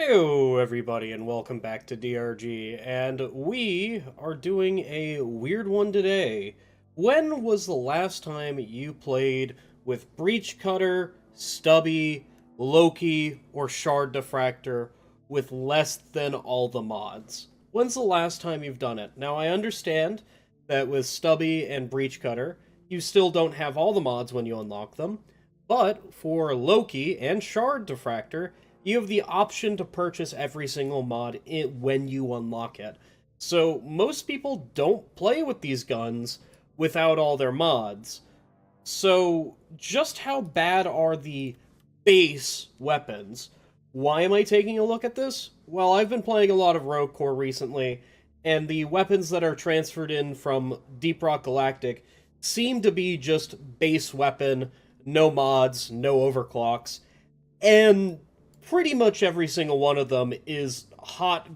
Hello everybody and welcome back to DRG, and we are doing a weird one today. When was the last time you played with Breach Cutter, Stubby, Loki, or Shard Diffractor with less than all the mods? When's the last time you've done it? Now I understand that with Stubby and Breach Cutter, you still don't have all the mods when you unlock them, but for Loki and Shard Diffractor, you have the option to purchase every single mod when you unlock it. So most people don't play with these guns without all their mods. So just how bad are the base weapons? Why am I taking a look at this? Well, I've been playing a lot of Rogue Core recently, and the weapons that are transferred in from Deep Rock Galactic seem to be just base weapon, no mods, no overclocks, and pretty much every single one of them is hot.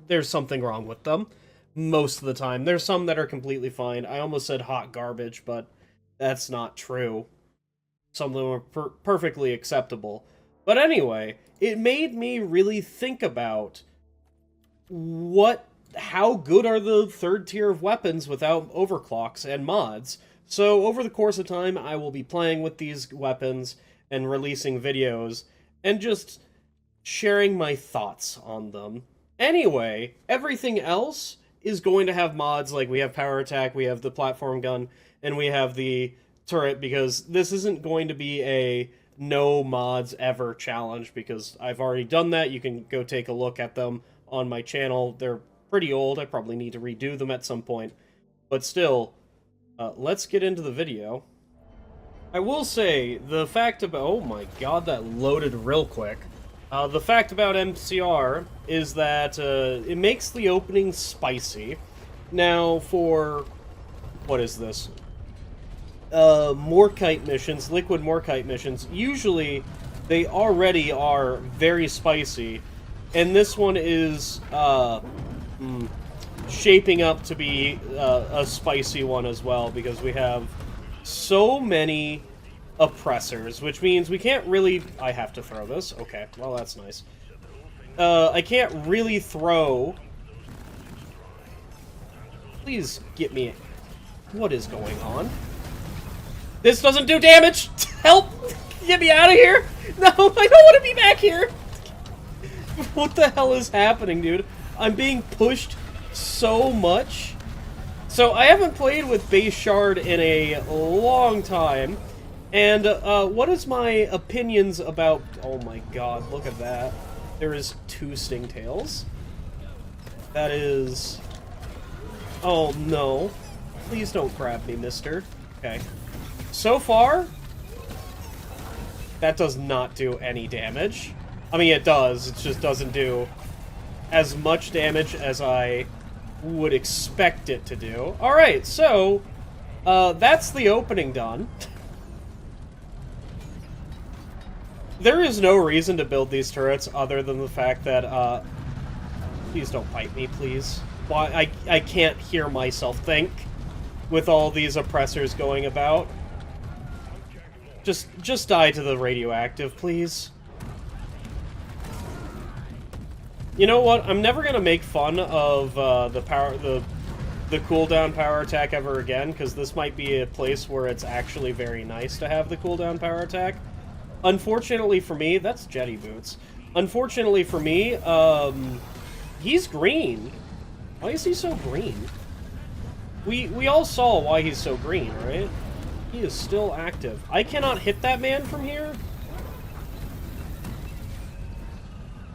There's something wrong with them most of the time. There's some that are completely fine. I almost said hot garbage, but that's not true. Some of them are perfectly acceptable. But anyway, it made me really think about how good are the third tier of weapons without overclocks and mods. So over the course of time, I will be playing with these weapons and releasing videos and just sharing my thoughts on them. Anyway, everything else is going to have mods, like we have power attack, we have the platform gun, and we have the turret, because this isn't going to be a no mods ever challenge, because I've already done that. You can go take a look at them on my channel. They're pretty old. I probably need to redo them at some point. But still, let's get into the video. I will say, the fact about... Oh my god, that loaded real quick. The fact about MCR is that it makes the opening spicy. Now, for... What is this? Morkite missions, liquid Morkite missions, usually they already are very spicy. And this one is shaping up to be a spicy one as well, because we have so many oppressors, which means we can't really... I have to throw this? Okay, well that's nice. I can't really throw... Please get me... What is going on? This doesn't do damage! Help! Get me out of here! No, I don't want to be back here! What the hell is happening, dude? I'm being pushed so much. So, I haven't played with base shard in a long time. And, what is my opinions about... Oh my god, look at that. There is 2 stingtails. That is... Oh no. Please don't grab me, mister. Okay. So far, that does not do any damage. I mean, it does. It just doesn't do as much damage as I would expect it to do. Alright, so, that's the opening done. There is no reason to build these turrets other than the fact that, please don't bite me, please. Why, I can't hear myself think with all these oppressors going about. Just die to the radioactive, please. You know what? I'm never gonna make fun of the cooldown power attack ever again, because this might be a place where it's actually very nice to have the cooldown power attack. Unfortunately for me, that's Jetty Boots. Unfortunately for me, he's green. Why is he so green? We all saw why he's so green, right? He is still active. I cannot hit that man from here?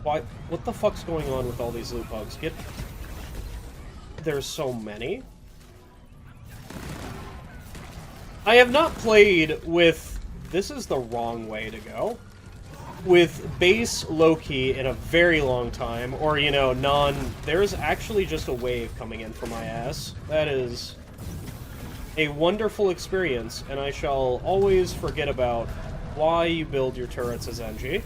Why? What the fuck's going on with all these loot bugs? There's so many. I have not played with... This is the wrong way to go. With base Loki in a very long time, or, you know, there's actually just a wave coming in from my ass. That is a wonderful experience, and I shall always forget about why you build your turrets as NG.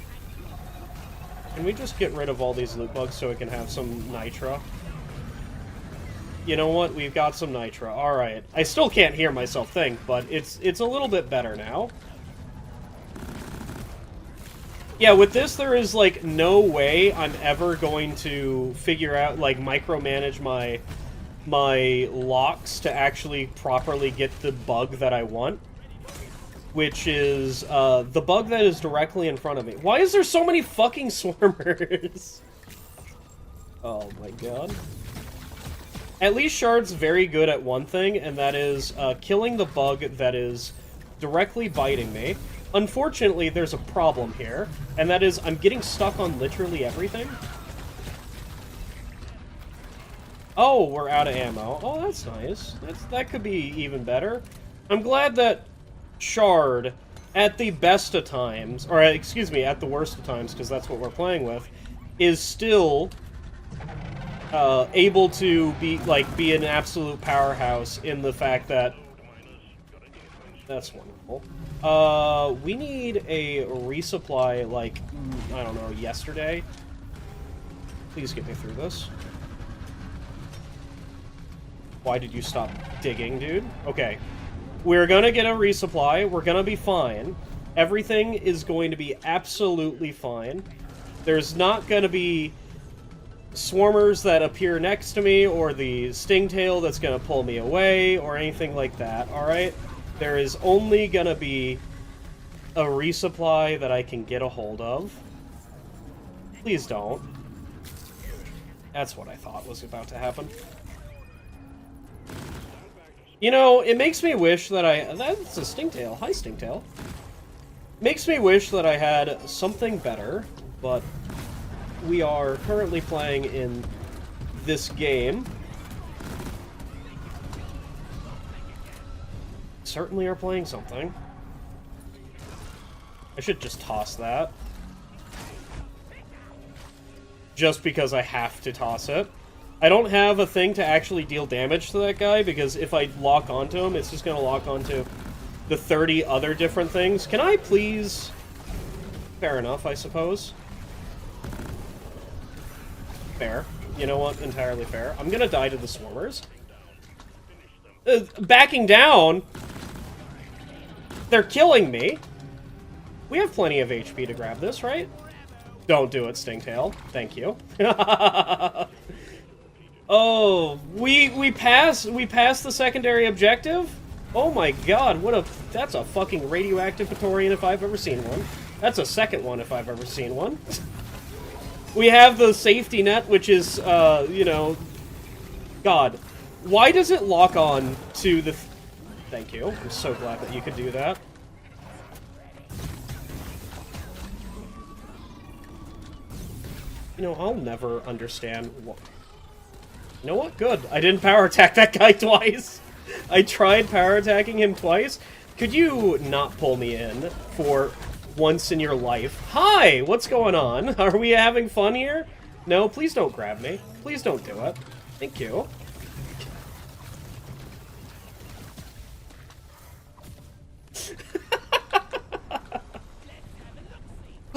Can we just get rid of all these loot bugs so we can have some nitra? You know what? We've got some nitra. Alright. I still can't hear myself think, but it's a little bit better now. Yeah, with this, there is, like, no way I'm ever going to figure out, like, micromanage my locks to actually properly get the bug that I want. Which is, the bug that is directly in front of me. Why is there so many fucking swarmers? Oh my god. At least Shard's very good at one thing, and that is, killing the bug that is directly biting me. Unfortunately, there's a problem here, and that is I'm getting stuck on literally everything. Oh, we're out of ammo. Oh, that's nice. That could be even better. I'm glad that Shard, at the best of times, or excuse me, at the worst of times, because that's what we're playing with, is still able to be an absolute powerhouse in the fact that... That's wonderful. We need a resupply, like, I don't know, yesterday. Please get me through this. Why did you stop digging, dude? Okay. We're gonna get a resupply. We're gonna be fine. Everything is going to be absolutely fine. There's not gonna be swarmers that appear next to me, or the stingtail that's gonna pull me away, or anything like that, alright? There is only gonna be a resupply that I can get a hold of. Please don't. That's what I thought was about to happen. You know, it makes me wish that that's a stingtail. Hi, stingtail. Makes me wish that I had something better, but we are currently playing in this game. Certainly are playing something. I should just toss that. Just because I have to toss it. I don't have a thing to actually deal damage to that guy, because if I lock onto him, it's just going to lock onto the 30 other different things. Can I please... Fair enough, I suppose. Fair. You know what? Entirely fair. I'm going to die to the swarmers. Backing down? They're killing me. We have plenty of HP to grab this, right? Don't do it, Stingtail. Thank you. Oh, we passed the secondary objective? Oh my god, that's a fucking radioactive Praetorian if I've ever seen one. That's a second one if I've ever seen one. We have the safety net, which is, you know... God. Why does it lock on to the... Thank you. I'm so glad that you could do that. You know, I'll never understand what... You know what? Good. I didn't power attack that guy twice. I tried power attacking him twice. Could you not pull me in for once in your life? Hi! What's going on? Are we having fun here? No, please don't grab me. Please don't do it. Thank you.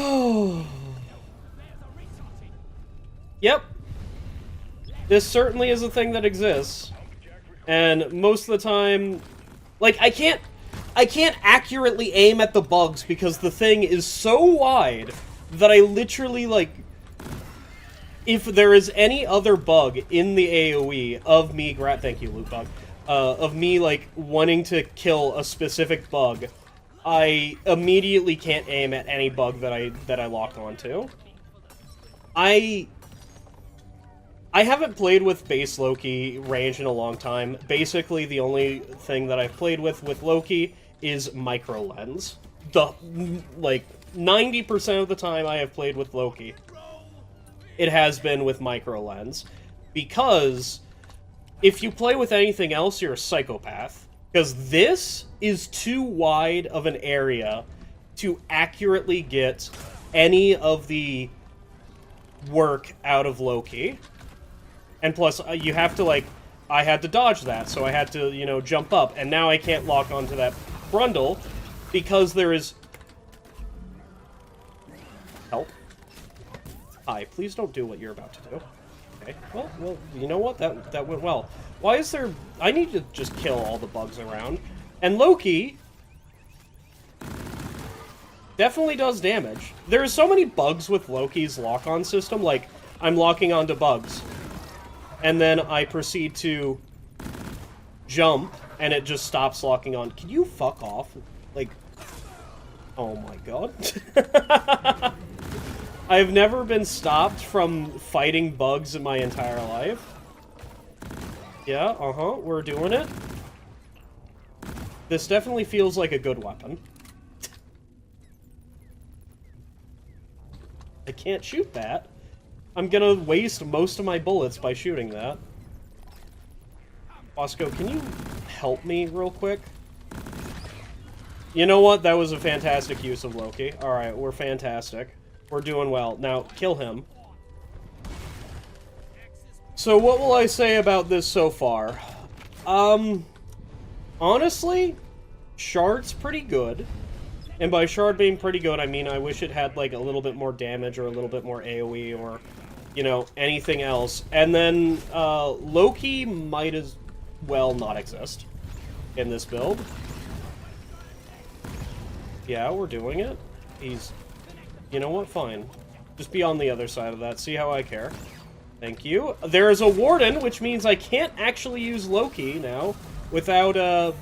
Oh. Yep. This certainly is a thing that exists. And most of the time, like, I can't accurately aim at the bugs because the thing is so wide that I literally, like, if there is any other bug in the AoE of me thank you, loot bug, of me, like, wanting to kill a specific bug, I immediately can't aim at any bug that I lock onto. I haven't played with base Loki range in a long time. Basically, the only thing that I've played with Loki is micro lens. Like, 90% of the time I have played with Loki, it has been with micro lens. Because if you play with anything else, you're a psychopath. Because this is too wide of an area to accurately get any of the work out of Loki. And plus, you have to, like, I had to dodge that, so I had to, you know, jump up. And now I can't lock onto that Brundle because there is... Help. Hi, please don't do what you're about to do. Okay, well, you know what? That went well. Why is there... I need to just kill all the bugs around. And Loki... definitely does damage. There are so many bugs with Loki's lock-on system, like, I'm locking onto bugs, and then I proceed to jump, and it just stops locking on. Can you fuck off? Like, oh my god. I've never been stopped from fighting bugs in my entire life. Yeah, we're doing it. This definitely feels like a good weapon. I can't shoot that. I'm gonna waste most of my bullets by shooting that. Bosco, can you help me real quick? You know what? That was a fantastic use of Loki. Alright, we're fantastic. We're doing well. Now, kill him. So what will I say about this so far? Honestly, Shard's pretty good. And by Shard being pretty good, I mean I wish it had, like, a little bit more damage or a little bit more AoE or, you know, anything else. And then, Loki might as well not exist in this build. Yeah, we're doing it. He's... You know what? Fine. Just be on the other side of that. See how I care. Thank you. There is a Warden, which means I can't actually use Loki now without,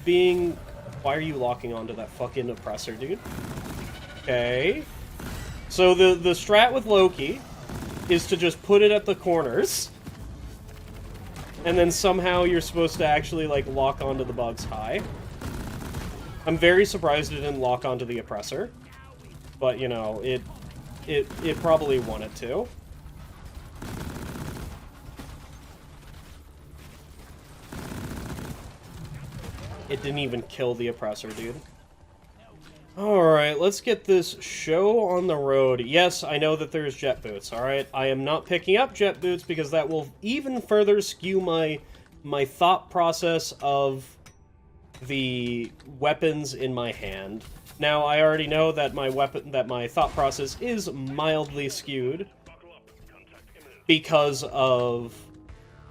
being... Why are you locking onto that fucking oppressor, dude? Okay. So the strat with Loki is to just put it at the corners. And then somehow you're supposed to actually, like, lock onto the bugs high. I'm very surprised it didn't lock onto the oppressor. But, you know, it probably wanted to. It didn't even kill the oppressor, dude. Alright, let's get this show on the road. Yes, I know that there's jet boots, alright? I am not picking up jet boots because that will even further skew my thought process of the weapons in my hand. Now, I already know that my thought process is mildly skewed because of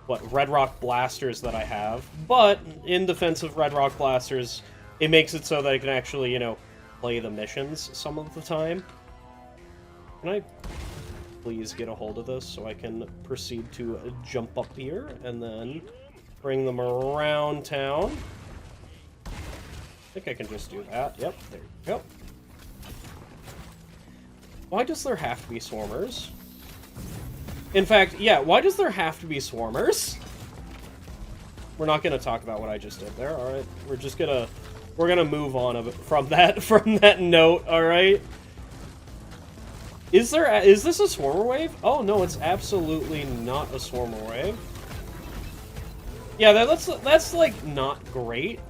Red Rock blasters that I have, but in defense of Red Rock blasters, it makes it so that I can actually, you know, play the missions some of the time. Can I please get a hold of this so I can proceed to jump up here and then bring them around town? I think I can just do that. Yep, there you go. Why does there have to be swarmers? In fact, yeah, why does there have to be swarmers? We're not gonna talk about what I just did there, alright? We're gonna move on from that note, alright? Is this a swarmer wave? Oh no, it's absolutely not a swarmer wave. Yeah, that's like not great.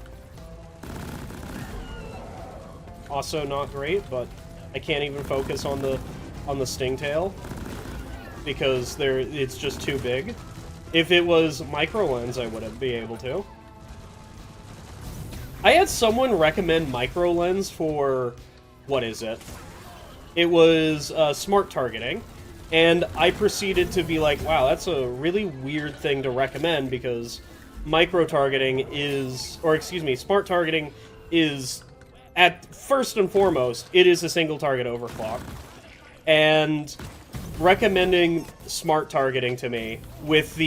Also not great, but I can't even focus on the stingtail because it's just too big. If it was micro lens, I wouldn't be able to. I had someone recommend micro lens for what is it? It was smart targeting, and I proceeded to be like, wow, that's a really weird thing to recommend because micro targeting is, or excuse me, smart targeting is, at first and foremost, it is a single target overclock. And recommending smart targeting to me with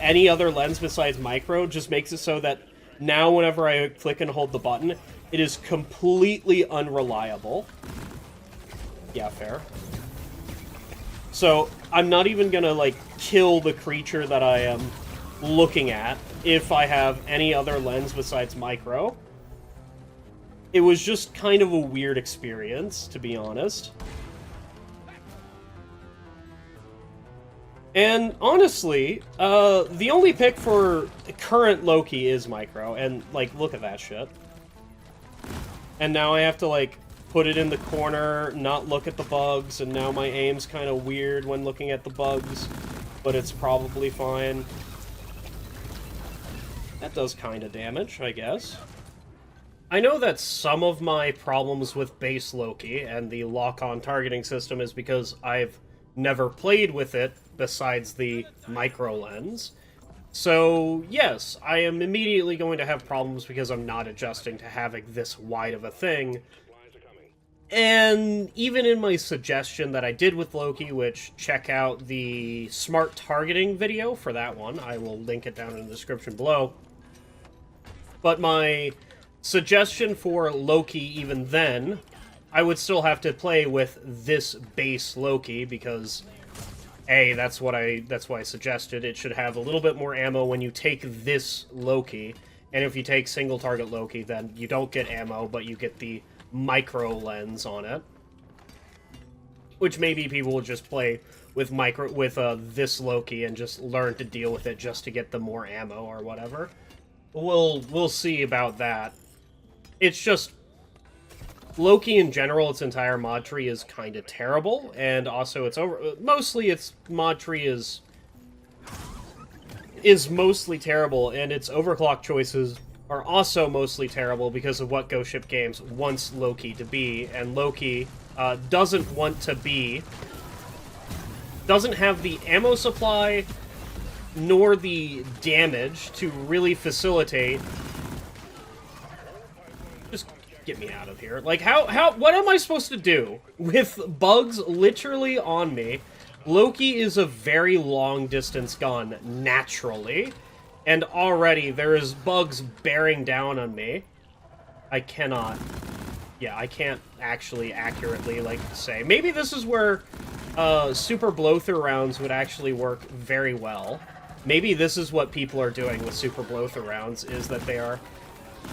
any other lens besides micro just makes it so that now whenever I click and hold the button, it is completely unreliable. Yeah, fair. So I'm not even gonna, like, kill the creature that I am looking at if I have any other lens besides micro. It was just kind of a weird experience, to be honest. And honestly, the only pick for current Loki is micro, and, like, look at that shit. And now I have to, like, put it in the corner, not look at the bugs, and now my aim's kind of weird when looking at the bugs, but it's probably fine. That does kind of damage, I guess. I know that some of my problems with base Loki and the lock-on targeting system is because I've never played with it besides the micro lens. So, yes, I am immediately going to have problems because I'm not adjusting to having this wide of a thing. And even in my suggestion that I did with Loki, which check out the smart targeting video for that one, I will link it down in the description below. But my suggestion for Loki even then, I would still have to play with this base Loki because that's why I suggested it should have a little bit more ammo when you take this Loki. And if you take single target Loki, then you don't get ammo, but you get the micro lens on it. Which maybe people will just play with this Loki and just learn to deal with it just to get the more ammo or whatever. We'll see about that. It's just Loki in general, its entire mod tree is kind of terrible, and also mostly its mod tree is mostly terrible, and its overclock choices are also mostly terrible because of what Ghost Ship Games wants Loki to be, and Loki doesn't have the ammo supply nor the damage to really facilitate. Just get me out of here. Like, what am I supposed to do with bugs literally on me? Loki is a very long-distance gun, naturally, and already there is bugs bearing down on me. I can't actually accurately, like, say. Maybe this is where super blow-through rounds would actually work very well. Maybe this is what people are doing with super blow-through rounds, is that they are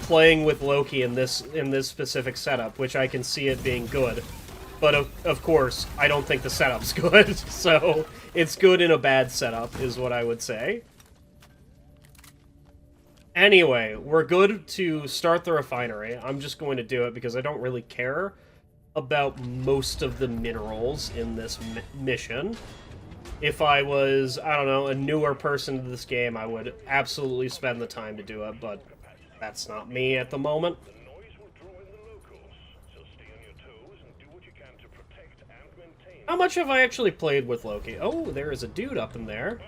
playing with Loki in this specific setup, which I can see it being good. But of course, I don't think the setup's good, so it's good in a bad setup, is what I would say. Anyway, we're good to start the refinery. I'm just going to do it because I don't really care about most of the minerals in this mission. If I was, I don't know, a newer person to this game, I would absolutely spend the time to do it, but that's not me at the moment. How much have I actually played with Loki? Oh, there is a dude up in there.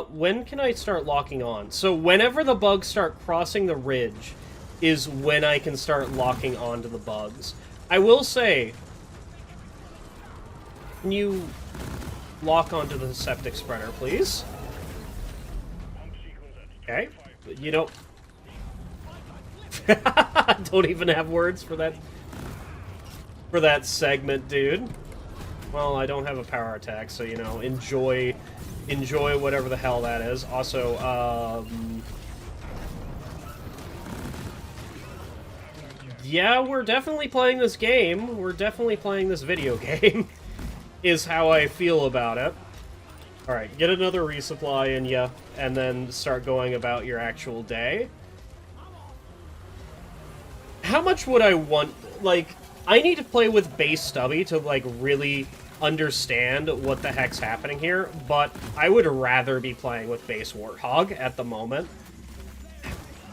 When can I start locking on? So whenever the bugs start crossing the ridge is when I can start locking onto the bugs. I will say, can you lock onto the septic spreader, please? Okay, you don't... I don't even have words for that segment, dude. Well, I don't have a power attack, so, you know, enjoy whatever the hell that is. Also, yeah, we're definitely playing this game. We're definitely playing this video game, is how I feel about it. Alright, get another resupply in ya, and then start going about your actual day. How much would I want, like, I need to play with base Stubby to, like, really understand what the heck's happening here, but I would rather be playing with base Warthog at the moment.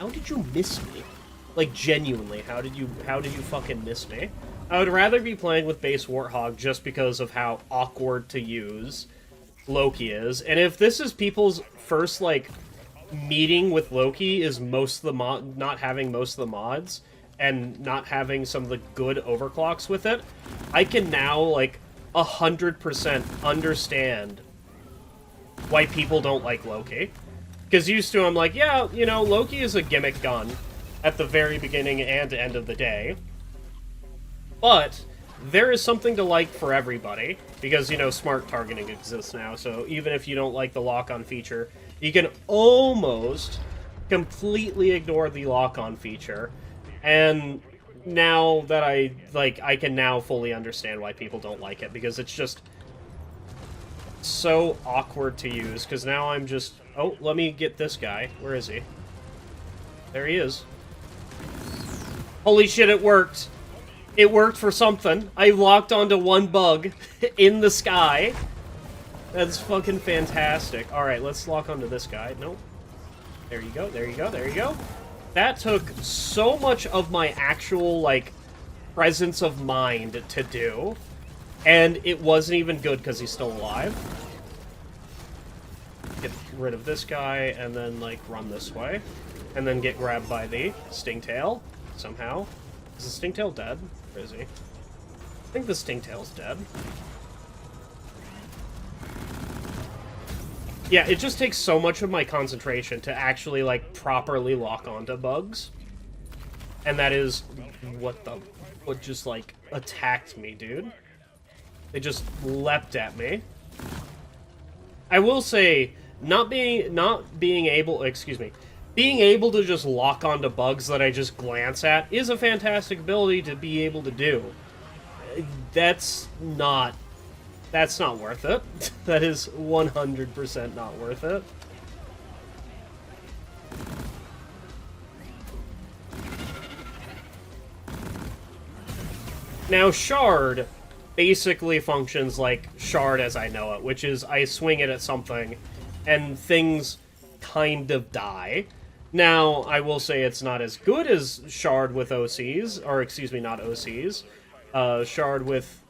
How did you miss me? Like, genuinely, how did you fucking miss me? I would rather be playing with base Warthog just because of how awkward to use Loki is, and if this is people's first, like, meeting with Loki is not having most of the mods, and not having some of the good overclocks with it, I can now, like, 100% understand why people don't like Loki. Because used to, I'm like, yeah, you know, Loki is a gimmick gun at the very beginning and end of the day. But there is something to like for everybody, because, you know, smart targeting exists now, so even if you don't like the lock-on feature, you can almost completely ignore the lock-on feature. And now that I can now fully understand why people don't like it, because it's just so awkward to use, because now I'm just... Oh, let me get this guy. Where is he? There he is. Holy shit, it worked! It worked for something. I locked onto one bug in the sky. That's fucking fantastic. Alright, let's lock onto this guy. Nope. There you go, there you go, there you go. That took so much of my actual, like, presence of mind to do, and it wasn't even good because he's still alive. Get rid of this guy, and then, like, run this way. And then get grabbed by the Stingtail, somehow. Is the Stingtail dead? Where is he? think the Stingtail's dead. Yeah, it just takes so much of my concentration to actually, like, properly lock onto bugs. And that is what just, like, attacked me, dude. They just leapt at me. I will say, being able to just lock onto bugs that I just glance at is a fantastic ability to be able to do. That's not worth it. That is 100% not worth it. Now, Shard basically functions like Shard as I know it, which is I swing it at something, and things kind of die. Now, I will say it's not as good as Shard with OCs, or excuse me, not OCs. Shard with...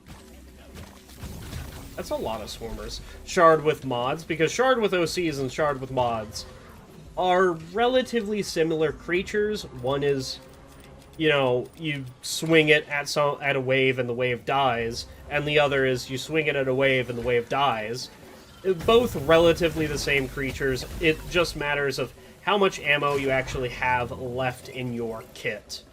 That's a lot of swarmers. Shard with mods, because Shard with OCs and Shard with mods are relatively similar creatures. One is, you know, you swing it at a wave and the wave dies, and the other is you swing it at a wave and the wave dies. Both relatively the same creatures. It just matters of how much ammo you actually have left in your kit.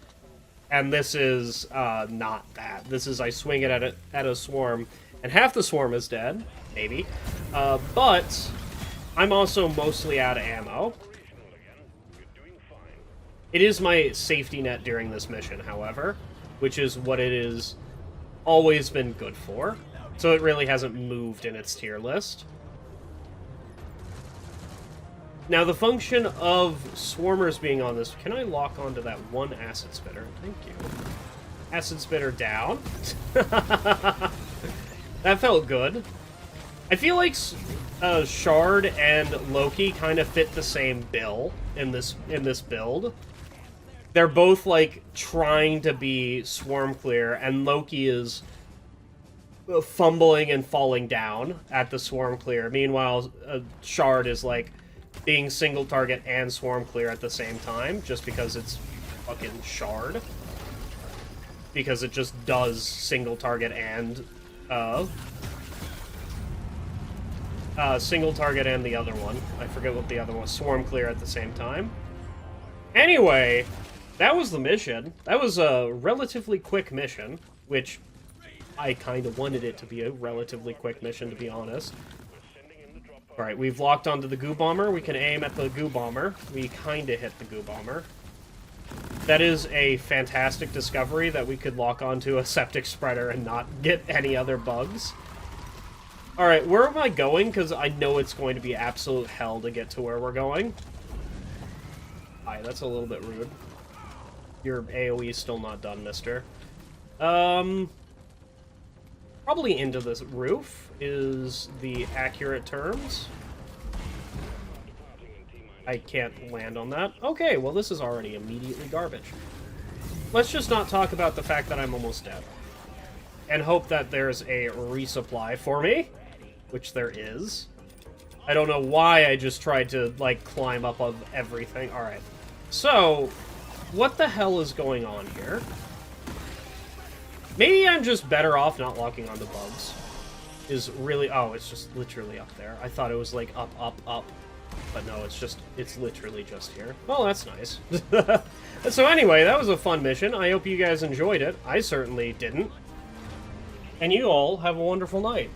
And this is not that. This is I swing it at a swarm, and half the swarm is dead, maybe. But I'm also mostly out of ammo. It is my safety net during this mission, however, which is what it is always been good for. So it really hasn't moved in its tier list. Now, the function of swarmers being on this... Can I lock onto that one acid spitter? Thank you. Acid spitter down. That felt good. I feel like Shard and Loki kind of fit the same bill in this build. They're both, like, trying to be swarm clear, and Loki is fumbling and falling down at the swarm clear. Meanwhile, Shard is, like, being single target and swarm clear at the same time, just because it's fucking Shard. Because it just does single target and, single target and the other one. I forget what the other one was. Swarm clear at the same time. Anyway, that was the mission. That was a relatively quick mission, which I kind of wanted it to be a relatively quick mission, to be honest. Alright, we've locked onto the goo bomber. We can aim at the goo bomber. We kind of hit the goo bomber. That is a fantastic discovery that we could lock onto a septic spreader and not get any other bugs. Alright, where am I going? Because I know it's going to be absolute hell to get to where we're going. Hi, that's a little bit rude. Your AoE is still not done, mister. Probably into this roof is the accurate terms. I can't land on that. Okay, well this is already immediately garbage. Let's just not talk about the fact that I'm almost dead. And hope that there's a resupply for me, which there is. I don't know why I just tried to, like, climb up of everything. Alright. So, what the hell is going on here? Maybe I'm just better off not locking onto bugs. Is really... Oh, it's just literally up there. I thought it was, like, up, up, up. But no, it's literally just here. Well, that's nice. So anyway, that was a fun mission. I hope you guys enjoyed it. I certainly didn't. And you all have a wonderful night.